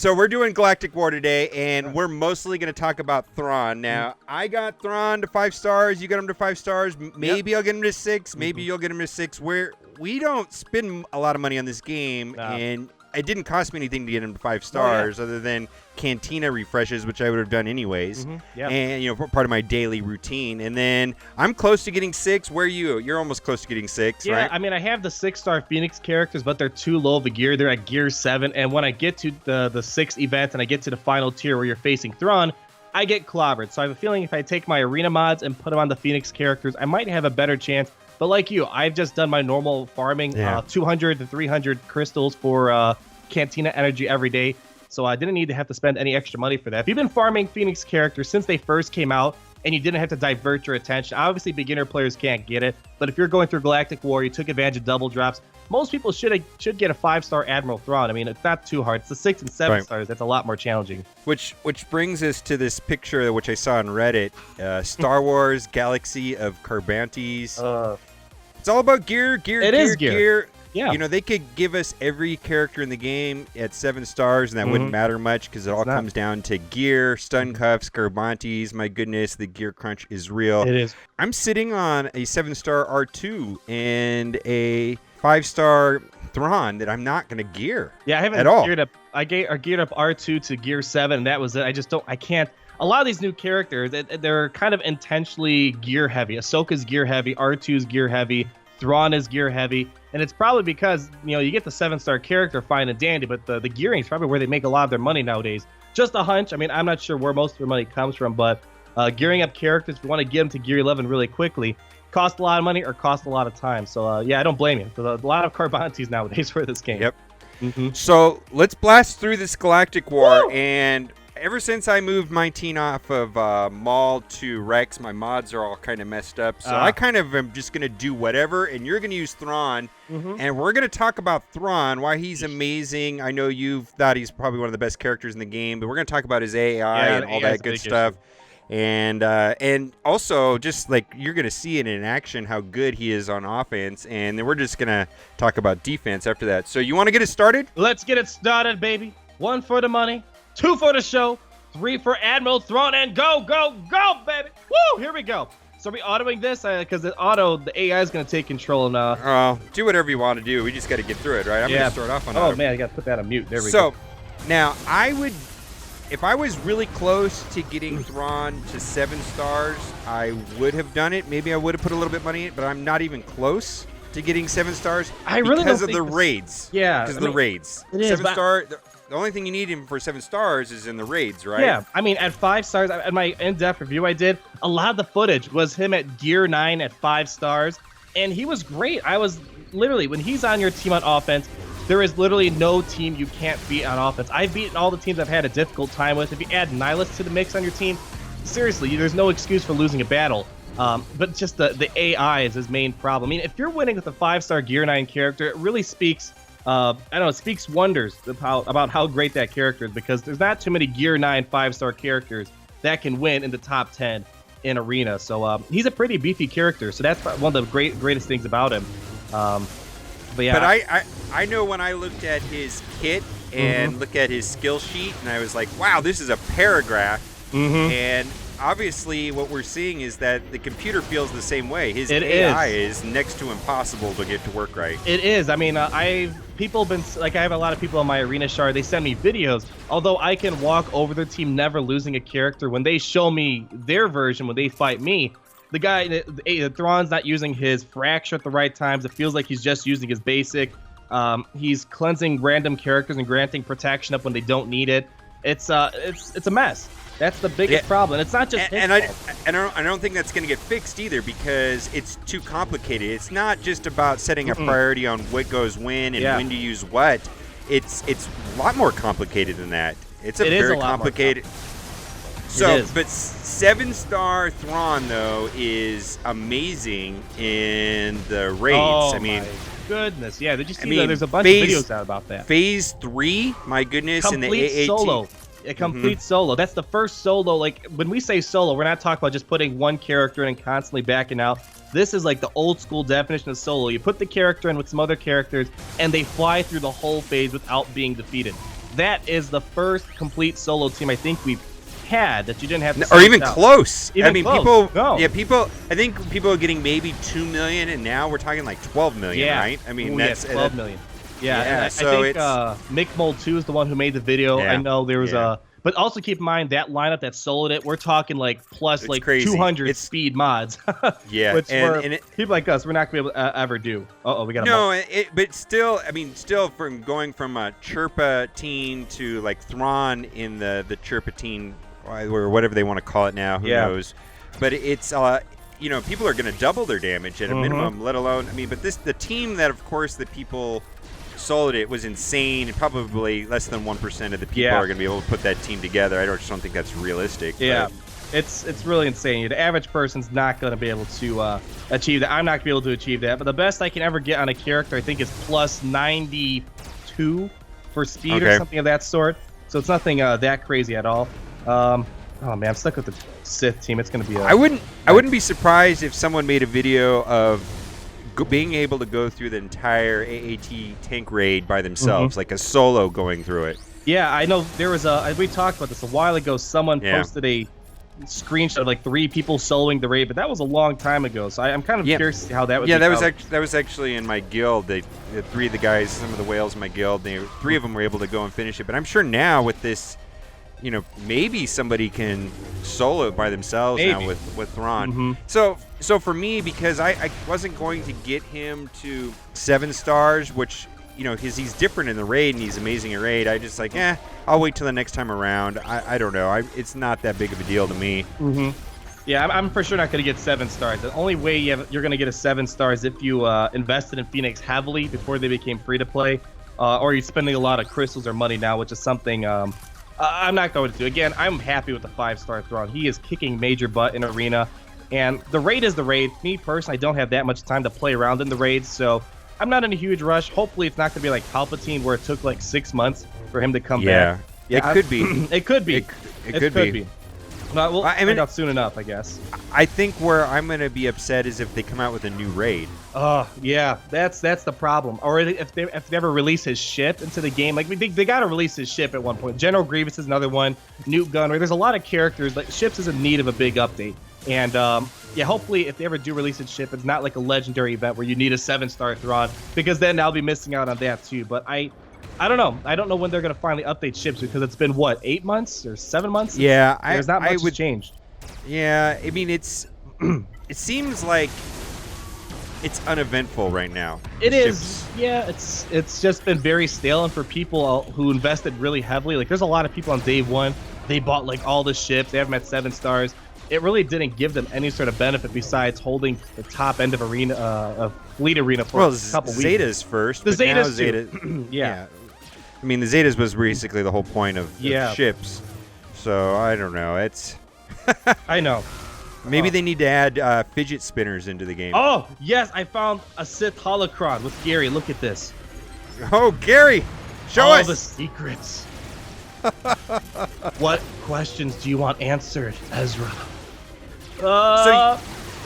So we're doing Galactic War today, and we're mostly going to talk about Thrawn. Now, I got Thrawn to 5 stars. You got him to 5 stars. Maybe I'll get him to 6. Maybe you'll get him to 6. We don't spend a lot of money on this game, and it didn't cost me anything to get him to 5 stars other than Cantina refreshes, which I would have done anyways. And, you know, part of my daily routine. And then I'm close to getting 6. Where are you? You're almost close to getting 6, right? Yeah, I mean, I have the 6-star Phoenix characters, but they're too low of a gear. They're at gear 7. And when I get to the 6th event and I get to the final tier where you're facing Thrawn, I get clobbered. So I have a feeling if I take my arena mods and put them on the Phoenix characters, I might have a better chance. But like you, I've just done my normal farming, 200 to 300 crystals for Cantina energy every day. So I didn't need to have to spend any extra money for that. If you've been farming Phoenix characters since they first came out and you didn't have to divert your attention, obviously beginner players can't get it. But if you're going through Galactic War, you took advantage of double drops, most people should get a 5-star Admiral Thrawn. I mean, it's not too hard. It's the 6 and 7 stars. That's a lot more challenging. Which brings us to this picture which I saw on Reddit. Star Wars Galaxy of Carbantes. It's all about gear. It is gear. Yeah. You know, they could give us every character in the game at 7 stars, and that wouldn't matter much because it all comes down to gear, stun cuffs, Carbantes. My goodness, the gear crunch is real. It is. I'm sitting on a 7-star R2 and a 5-star Thrawn that I'm not going to gear. Yeah, I haven't at all. Geared up. I geared up R2 to gear 7, and that was it. I can't. A lot of these new characters, they're kind of intentionally gear heavy. Ahsoka's gear heavy, R2's gear heavy, Thrawn is gear heavy, and it's probably because, you know, you get the 7-star character fine and dandy, but the gearing is probably where they make a lot of their money nowadays. Just a hunch. I mean, I'm not sure where most of their money comes from, but gearing up characters, if you want to get them to gear 11 really quickly, cost a lot of money or cost a lot of time. So yeah, I don't blame you. There's a lot of Carbantes nowadays for this game. Yep. So let's blast through this Galactic War. And ever since I moved my team off of Maul to Rex, my mods are all kind of messed up. So I kind of am just going to do whatever, and you're going to use Thrawn. And we're going to talk about Thrawn, why he's amazing. I know you've thought he's probably one of the best characters in the game, but we're going to talk about his AI and all that good stuff. And also, just like you're going to see it in action, how good he is on offense. And then we're just going to talk about defense after that. So you want to get it started? Let's get it started, baby. 1 for the money, 2 for the show, 3 for Admiral Thrawn, and go, go, go, baby. Woo, here we go. So are we autoing this? Because the AI is going to take control now. Do whatever you want to do. We just got to get through it, right? I'm going to start off on auto. Oh, man, I got to put that on mute. There we So go. now if I was really close to getting Thrawn to 7 stars, I would have done it. Maybe I would have put a little bit of money in it, but I'm not even close to getting 7 stars because of the raids. Yeah. Because of the raids. It is, 7-star, the only thing you need him for 7 stars is in the raids, right? Yeah. I mean, at 5 stars, at my in-depth review I did, a lot of the footage was him at gear 9 at 5 stars, and he was great. I was literally, when he's on your team on offense, there is literally no team you can't beat on offense. I've beaten all the teams I've had a difficult time with. If you add Nihilus to the mix on your team, seriously, there's no excuse for losing a battle. But just the AI is his main problem. I mean, if you're winning with a 5-star Gear 9 character, it really speaks, it speaks wonders about how great that character is, because there's not too many Gear 9 5-star characters that can win in the top 10 in Arena. So he's a pretty beefy character. So that's one of the greatest things about him. But yeah. But I know when I looked at his kit and looked at his skill sheet, and I was like, wow, this is a paragraph. And obviously what we're seeing is that the computer feels the same way. His AI is next to impossible to get to work right. It is. I mean, I have a lot of people on my Arena shard. They send me videos. Although I can walk over their team never losing a character, when they show me their version, when they fight me, the guy, the Thrawn's not using his fracture at the right times. It feels like he's just using his basic. He's cleansing random characters and granting protection up when they don't need it. It's a mess. That's the biggest problem. It's not just his fault. I don't think that's going to get fixed either, because it's too complicated. It's not just about setting a priority on what goes when and when to use what. It's a lot more complicated than that. It's very complicated. So, but 7-star Thrawn, though, is amazing in the raids. Oh, I mean, my goodness. Yeah, did you see that? There's a bunch of videos out about that. Phase 3, my goodness, in the AAT. Solo. A complete solo. That's the first solo. Like, when we say solo, we're not talking about just putting one character in and constantly backing out. This is like the old school definition of solo. You put the character in with some other characters, and they fly through the whole phase without being defeated. that is the first complete solo team I think we've had that you didn't have to or even out. close. Even I mean, close. people. I think people are getting maybe 2 million, and now we're talking like 12 million, right? I mean, that's 12 million. Yeah, yeah, and so I think Mick Mold 2 is the one who made the video. Yeah, I know there was yeah. but also keep in mind that lineup that soloed it, we're talking like plus It's like crazy. 200 speed mods. Yeah, which and people like us, we're not going to be able to ever do. We got but still, I mean, still from going from a Chirpa teen to like Thrawn in the Chirpa teen, or whatever they want to call it now, who knows? But it's people are going to double their damage at a minimum, let alone, I mean, but the team that, of course, the people sold it was insane, and probably less than 1% of the people are going to be able to put that team together. I just don't think that's realistic. Yeah, it's really insane. The average person's not going to be able to achieve that. I'm not going to be able to achieve that, but the best I can ever get on a character, I think, is plus 92 for speed or something of that sort. So it's nothing that crazy at all. Oh man, I'm stuck with the Sith team. It's going to be I wouldn't be surprised if someone made a video of being able to go through the entire AAT tank raid by themselves, like a solo going through it. Yeah, I know there was we talked about this a while ago. Someone posted a screenshot of like 3 people soloing the raid, but that was a long time ago. So I'm kind of curious to see how that would. Yeah, that was actually in my guild. The 3 of the guys, some of the whales in my guild, 3 of them were able to go and finish it. But I'm sure now with this, maybe somebody can solo it by themselves now with Thrawn. So for me, because I wasn't going to get him to 7 stars, which, because he's different in the raid and he's amazing at raid, I just like, I'll wait till the next time around. I don't know. It's not that big of a deal to me. Yeah, I'm for sure not going to get 7 stars. The only way you're going to get a 7 star is if you invested in Phoenix heavily before they became free to play, or you're spending a lot of crystals or money now, which is something I'm not going to do. Again, I'm happy with the 5-star Thrawn. He is kicking major butt in Arena, and the raid is the raid. Me personally, I don't have that much time to play around in the raid, so I'm not in a huge rush. Hopefully, it's not going to be like Palpatine, where it took like 6 months for him to come back. Yeah, it could be. It could be. It could be. We'll find out soon enough, I guess. I think where I'm going to be upset is if they come out with a new raid. Oh, yeah, that's the problem. Or if they ever release his ship into the game. Like, they got to release his ship at one point. General Grievous is another one. Newt Gunray. There's a lot of characters. Like, ships is in need of a big update. And, hopefully, if they ever do release his ship, it's not like a legendary event where you need a 7-star Thrawn, because then I'll be missing out on that, too. But I don't know. I don't know when they're going to finally update ships, because it's been, 8 months or 7 months? Yeah. There's not much that's changed. Yeah, I mean, it seems like it's uneventful right now. It is. Yeah, it's just been very stale, and for people who invested really heavily, like there's a lot of people on day 1, they bought like all the ships, they have them at 7 stars. It really didn't give them any sort of benefit besides holding the top end of Arena, of Fleet Arena for a couple weeks. Zetas first. The Zetas too. Yeah. I mean, the Zetas was basically the whole point of ships. So I don't know. It's. I know. Maybe they need to add fidget spinners into the game. Oh yes, I found a Sith holocron with Gary. Look at this. Oh, Gary, show us all the secrets. What questions do you want answered, Ezra?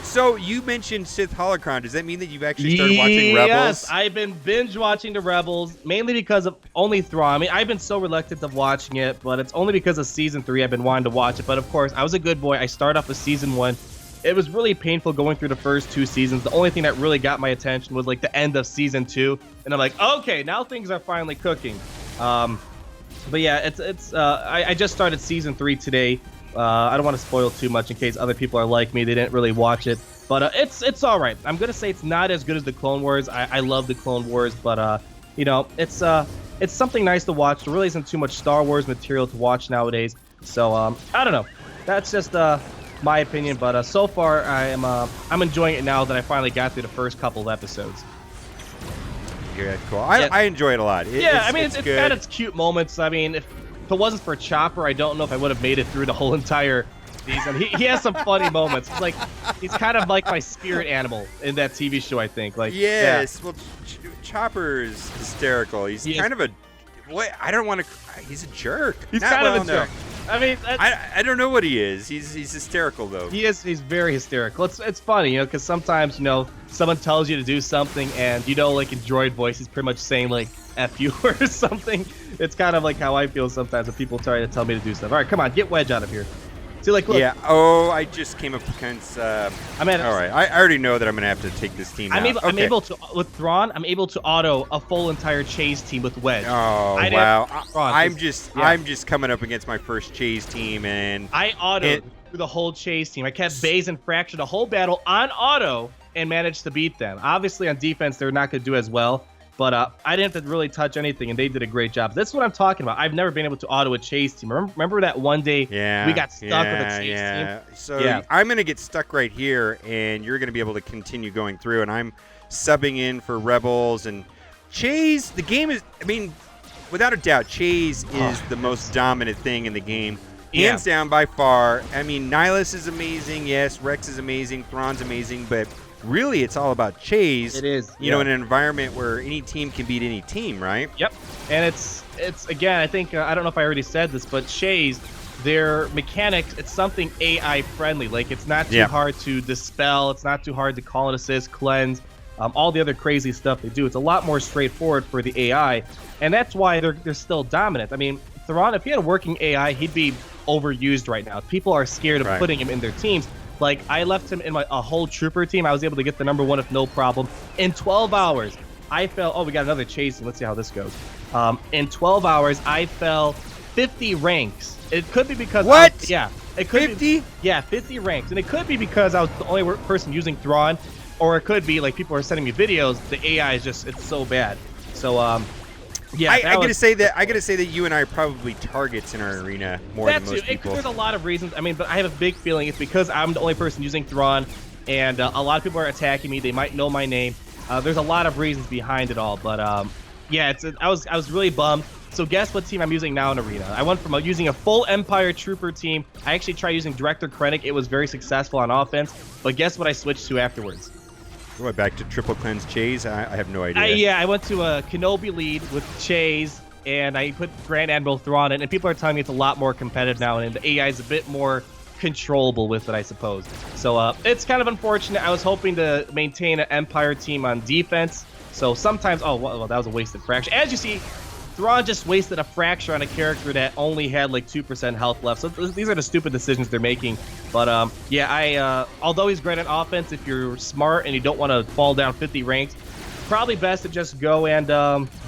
So you mentioned Sith Holocron. Does that mean that you've actually started watching Rebels? Yes, I've been binge watching the Rebels, mainly because of only Thrawn. I mean, I've been so reluctant of watching it, but it's only because of Season 3 I've been wanting to watch it. But of course, I was a good boy. I started off with Season 1. It was really painful going through the first 2 seasons. The only thing that really got my attention was like the end of Season 2. And I'm like, okay, now things are finally cooking. But yeah, I just started Season 3 today. I don't want to spoil too much in case other people are like me. They didn't really watch it. But it's all right. I'm going to say it's not as good as the Clone Wars. I love the Clone Wars, but, it's something nice to watch. There really isn't too much Star Wars material to watch nowadays. So, I don't know. That's just my opinion. But so far, I'm enjoying it now that I finally got through the first couple of episodes. Yeah, cool. I enjoy it a lot. It's got its cute moments. I mean, if it wasn't for Chopper, I don't know if I would have made it through the whole entire season. He has some funny moments. It's like he's kind of like my spirit animal in that TV show, I think. Like yes, well, Chopper's hysterical. He's kind of a I don't want to. He's a jerk. He's kind of a jerk. I mean, I don't know what he is. He's hysterical though. He is. He's very hysterical. It's funny, because sometimes someone tells you to do something, and like in droid voice, he's pretty much saying like, F you or something. It's kind of like how I feel sometimes when people try to tell me to do stuff. All right, come on, get Wedge out of here. See, like, look. Yeah. Oh, I just came up against. I'm at. All right. I already know that I'm gonna have to take this team. I'm out. able to with Thrawn. I'm able to auto a full entire chase team with Wedge. Oh wow! I'm just coming up against my first chase team, and I autoed through the whole chase team. I kept Baze and Fracture the whole battle on auto and managed to beat them. Obviously, on defense, they're not going to do as well. But I didn't have to really touch anything, and they did a great job. That's what I'm talking about. I've never been able to auto a chase team. Remember that one day we got stuck with a chase team? So I'm going to get stuck right here, and you're going to be able to continue going through, and I'm subbing in for Rebels. And Chase, the game is, I mean, without a doubt, Chase is the most dominant thing in the game. Hands down by far. I mean, Nihilus is amazing. Yes, Rex is amazing. Thrawn's amazing, but really, it's all about Chase. It is. You know, in an environment where any team can beat any team, right? Yep. And it's again, I think, I don't know if I already said this, but Chase, their mechanics, it's something AI friendly. Like, it's not too hard to dispel. It's not too hard to call and assist, cleanse, all the other crazy stuff they do. It's a lot more straightforward for the AI. And that's why they're still dominant. I mean, Thrawn, if he had a working AI, he'd be overused right now. People are scared of putting him in their teams. Like, I left him in a whole trooper team. I was able to get the #1 with no problem. In 12 hours, I fell. Oh, we got another chase. Let's see how this goes. In 12 hours, I fell 50 ranks. It could be because what? It could 50? be 50 ranks, and it could be because I was the only person using Thrawn, or it could be like people are sending me videos. The AI is just—it's so bad. So I gotta say that you and I are probably targets in our arena more than most people. There's a lot of reasons. I mean, but I have a big feeling it's because I'm the only person using Thrawn, and a lot of people are attacking me. They might know my name. There's a lot of reasons behind it all, but I was really bummed. So guess what team I'm using now in arena? I went from using a full Empire Trooper team. I actually tried using Director Krennic. It was very successful on offense, but guess what I switched to afterwards? Going back to triple cleanse Chase? I have no idea. I went to a Kenobi lead with Chase, and I put Grand Admiral Thrawn in, and people are telling me it's a lot more competitive now, and the AI is a bit more controllable with it, I suppose. So it's kind of unfortunate. I was hoping to maintain an Empire team on defense, so sometimes... Oh, well, that was a wasted fracture. As you see, Thrawn just wasted a fracture on a character that only had like 2% health left. So these are the stupid decisions they're making. But although he's great at offense, if you're smart and you don't want to fall down 50 ranks, probably best to just go and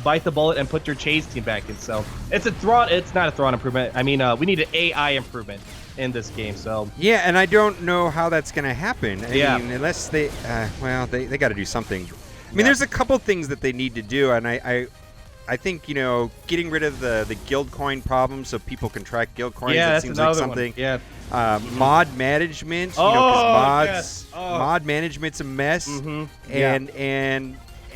bite the bullet and put your chase team back in. So it's not a Thrawn improvement. I mean, we need an AI improvement in this game. So yeah, and I don't know how that's going to happen. I mean, unless they got to do something. I mean, there's a couple things that they need to do, and I think, you know, getting rid of the guild coin problem so people can track guild coins, that seems like something. One. Yeah. Mod management, you know, because mod management's a mess.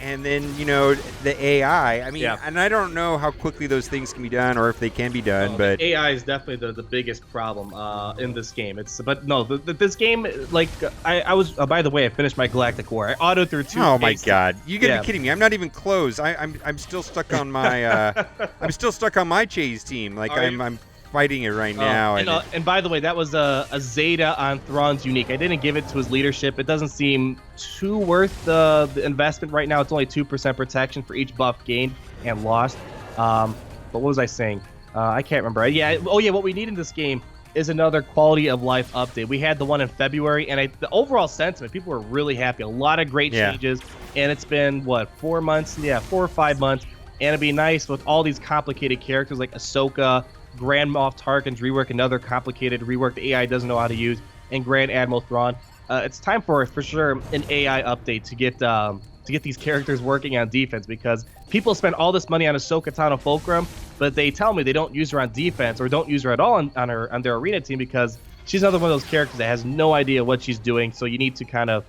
And then, you know, the AI. I mean, and I don't know how quickly those things can be done or if they can be done, but AI is definitely the biggest problem in this game. This game, like, I was by the way, I finished my Galactic War. I autoed through 2. Oh my god, you gotta be kidding me! I'm not even close. I'm still stuck on my I'm still stuck on my chase team. Like I'm fighting it right now. And by the way, that was a Zeta on Thrawn's unique. I didn't give it to his leadership. It doesn't seem too worth the investment right now. It's only 2% protection for each buff gained and lost. But what was I saying? I can't remember. What we need in this game is another quality of life update. We had the one in February, and the overall sentiment, people were really happy. A lot of great changes, and it's been, 4 months? Yeah, 4 or 5 months. And it'd be nice with all these complicated characters like Ahsoka, Grand Moff Tarkin's rework, another complicated rework the AI doesn't know how to use, and Grand Admiral Thrawn. It's time for sure an AI update to get these characters working on defense, because people spend all this money on Ahsoka Tano Fulcrum, but they tell me they don't use her on defense or don't use her at all on their arena team, because she's another one of those characters that has no idea what she's doing. So you need to kind of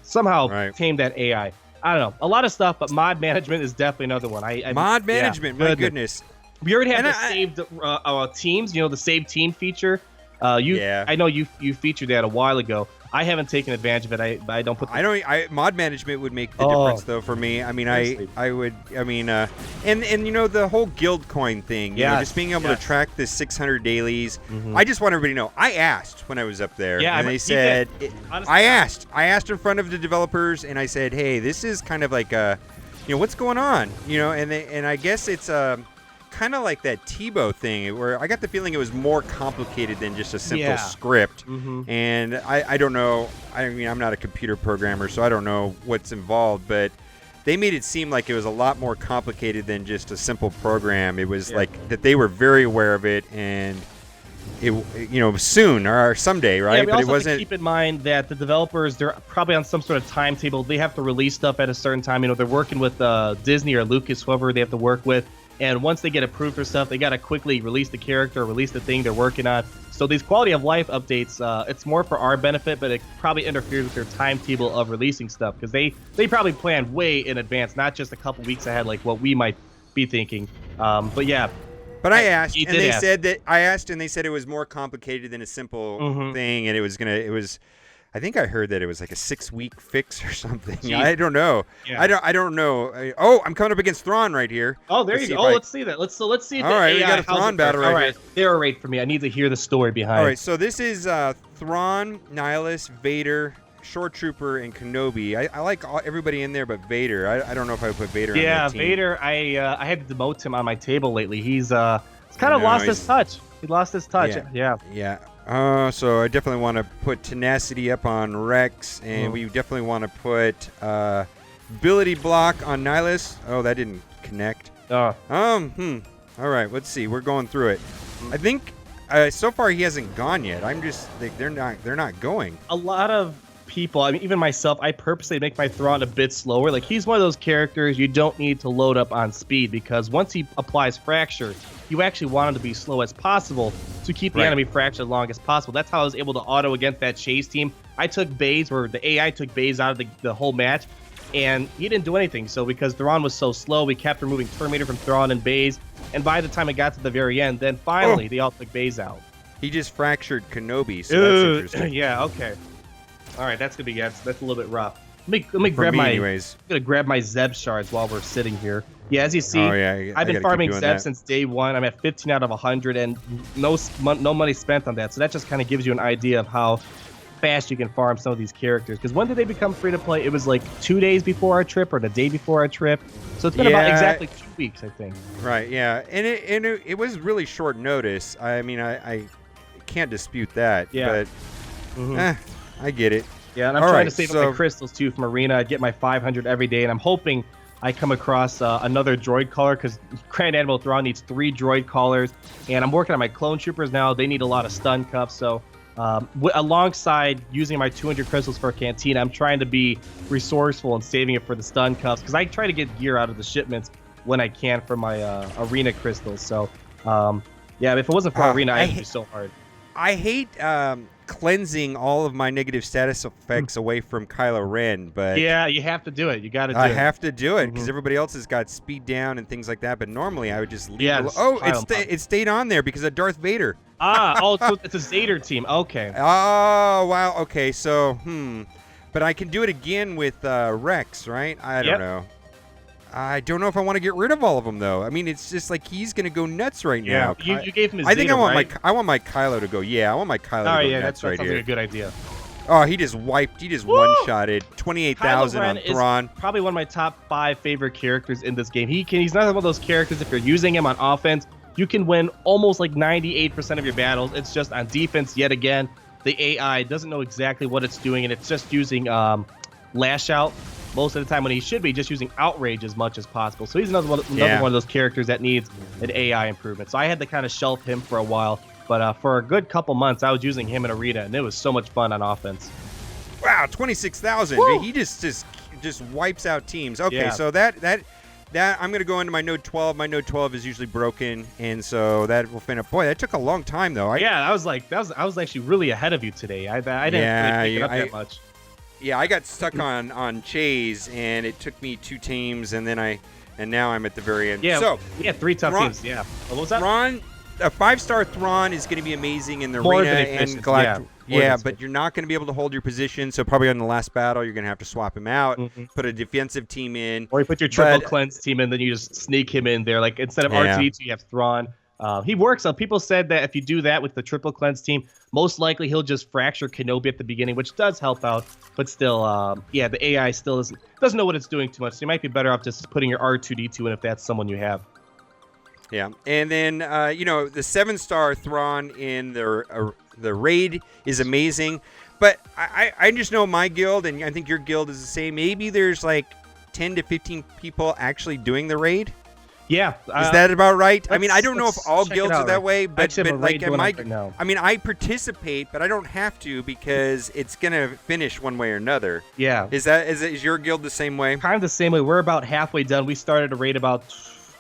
somehow tame that AI. I don't know, a lot of stuff, but mod management is definitely another one. Mod management, my goodness. We already have the saved teams, you know, the save team feature. I know you featured that a while ago. I haven't taken advantage of it. I don't put. Mod management would make the difference though for me. I mean, I would. I mean, and you know, the whole guild coin thing. You know, just being able to track the 600 dailies. I just want everybody to know. I asked when I was up there, and they said, I asked in front of the developers, and I said, hey, this is kind of like a. what's going on? And I guess it's kind of like that Tebow thing where I got the feeling it was more complicated than just a simple script. And I don't know. I mean, I'm not a computer programmer, so I don't know what's involved, but they made it seem like it was a lot more complicated than just a simple program. It was like that they were very aware of it, and it soon or someday, right? Yeah, we but also it wasn't. Have to keep in mind that the developers, they're probably on some sort of timetable. They have to release stuff at a certain time. They're working with Disney or Lucas, whoever they have to work with. And once they get approved for stuff, they got to quickly release the character, release the thing they're working on. So these quality of life updates, it's more for our benefit, but it probably interferes with their timetable of releasing stuff because they probably planned way in advance, not just a couple weeks ahead like what we might be thinking. But yeah. But I asked, and they said that they said it was more complicated than a simple thing, and it was. I think I heard that it was like a 6-week fix or something. Jeez. I don't know. Yeah. I don't know. I'm coming up against Thrawn right here. Oh, there you go. Let's see that. Let's see if all right, we got a Thrawn battle right here. All right, narrate for me. I need to hear the story behind. All right, so this is Thrawn, Nihilus, Vader, Short Trooper, and Kenobi. I like everybody in there but Vader. I don't know if I would put Vader on that team. Yeah, Vader. I had to demote him on my table lately. He's kind of lost his touch. He lost his touch. Yeah. So I definitely want to put Tenacity up on Rex, and we definitely want to put Ability Block on Nihilus. Oh, that didn't connect. All right, let's see. We're going through it. I think so far he hasn't gone yet. I'm just like they're not going. A lot of people, I mean, even myself, I purposely make my Thrawn a bit slower. Like he's one of those characters you don't need to load up on speed because once he applies Fracture, you actually want him to be slow as possible to keep the enemy fractured as long as possible. That's how I was able to auto against that chase team. I took Baze, where the AI took Baze out of the whole match, and he didn't do anything. So because Thrawn was so slow, we kept removing Terminator from Thrawn and Baze, and by the time it got to the very end, then finally they all took Baze out. He just fractured Kenobi, so that's interesting. Yeah, okay. All right, that's a little bit rough. Let me grab my. Anyways. I'm gonna grab my Zeb shards while we're sitting here. Yeah, as you see, I've been farming Zeb since day one. I'm at 15 out of 100, and no money spent on that. So that just kind of gives you an idea of how fast you can farm some of these characters. Because when did they become free to play? It was like 2 days before our trip or the day before our trip. So it's been about exactly 2 weeks, I think. Right. Yeah, and it was really short notice. I mean, I can't dispute that. Yeah. But I get it. Yeah, and I'm trying to save up my crystals too from Arena. I get my 500 every day, and I'm hoping I come across another droid caller because Grand Admiral Thrawn needs 3 droid callers, and I'm working on my clone troopers now. They need a lot of stun cuffs, so alongside using my 200 crystals for a canteen, I'm trying to be resourceful and saving it for the stun cuffs because I try to get gear out of the shipments when I can for my Arena crystals. So, if it wasn't for Arena, I'd be so hard. I hate cleansing all of my negative status effects away from Kylo Ren, but yeah, you have to do it. You got to do it. I have to do it because everybody else has got speed down and things like that. But normally I would just leave it. Oh, it stayed on there because of Darth Vader. So it's a Zader team. Okay. Oh wow. Okay, so but I can do it again with Rex, right? I don't know. I don't know if I want to get rid of all of them though. I mean, it's just like he's gonna go nuts right now. You gave him his I think Zeta, I want my Kylo to go. Yeah, I want my Kylo to go nuts right here. That sounds like a good idea. Oh, he just one-shotted 28,000 on Thrawn. Probably one of my top 5 favorite characters in this game. He's not one of those characters, if you're using him on offense, you can win almost like 98% of your battles. It's just on defense, yet again, the AI doesn't know exactly what it's doing, and it's just using Lash Out most of the time when he should be just using Outrage as much as possible. So he's another one of those characters that needs an AI improvement. So I had to kind of shelf him for a while. But for a good couple months, I was using him in Arena, and it was so much fun on offense. Wow, 26,000. He just wipes out teams. Okay, so that I'm gonna go into my Node 12. My Node 12 is usually broken, and so that will finish up. Boy, that took a long time though. I was actually really ahead of you today. I didn't really pick it up that much. Yeah, I got stuck on Chase, and it took me 2 teams, and now I'm at the very end. Yeah, so we had 3 tough teams. Yeah, what was that? Thrawn, a 5-star Thrawn is going to be amazing in the Arena and Galactic. Yeah, but you're not going to be able to hold your position. So probably on the last battle, you're going to have to swap him out, put a defensive team in, or you put your triple cleanse team in, then you just sneak him in there. Like instead of R2D2, you have Thrawn. He works. People said that if you do that with the triple cleanse team, most likely he'll just fracture Kenobi at the beginning, which does help out. But still, yeah, the AI still doesn't know what it's doing too much. So you might be better off just putting your R2D2 in if that's someone you have. Yeah, and then the 7-star Thrawn in the raid is amazing, but I just know my guild, and I think your guild is the same. Maybe there's like 10 to 15 people actually doing the raid. Yeah, is that about right? I mean, I don't know if all guilds are that way, but like I participate, but I don't have to because it's gonna finish one way or another. Yeah, is your guild the same way? Kind of the same way. We're about halfway done. We started a raid about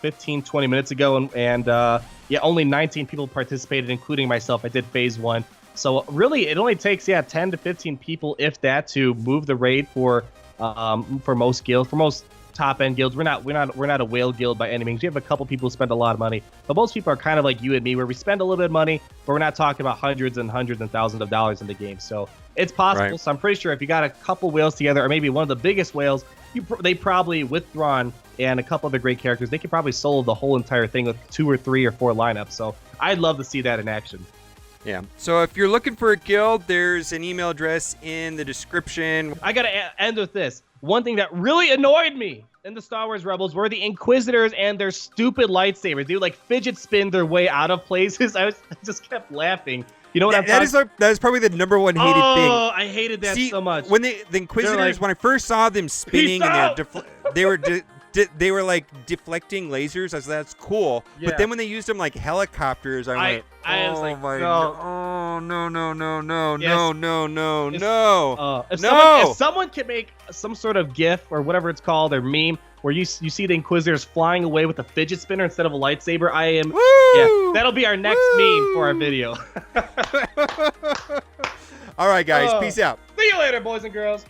15-20 minutes ago, and yeah, only 19 people participated, including myself. I did phase 1. So really, it only takes 10 to 15 people, if that, to move the raid for most guilds, for most top-end guilds. We're not a whale guild by any means. We have a couple people who spend a lot of money, but most people are kind of like you and me, where we spend a little bit of money, but we're not talking about hundreds and thousands of dollars in the game. So it's possible. Right. So I'm pretty sure if you got a couple whales together, or maybe one of the biggest whales, they probably, with Thrawn and a couple other great characters, they could probably solo the whole entire thing with 2 or 3 or 4 lineups. So I'd love to see that in action. Yeah. So if you're looking for a guild, there's an email address in the description. I got to end with this. One thing that really annoyed me in the Star Wars Rebels were the Inquisitors and their stupid lightsabers. They would like fidget spin their way out of places. I just kept laughing. You know what I'm talking? That is probably the number one hated thing. Oh, I hated that so much. When the Inquisitors, when I first saw them spinning and they were like deflecting lasers, I was like, that's cool. Yeah. But then when they used them like helicopters, I was like, oh no. If someone can make some sort of GIF or whatever it's called, or meme, where you see the Inquisitors flying away with a fidget spinner instead of a lightsaber, yeah, that'll be our next meme for our video. All right, guys, peace out. See you later, boys and girls.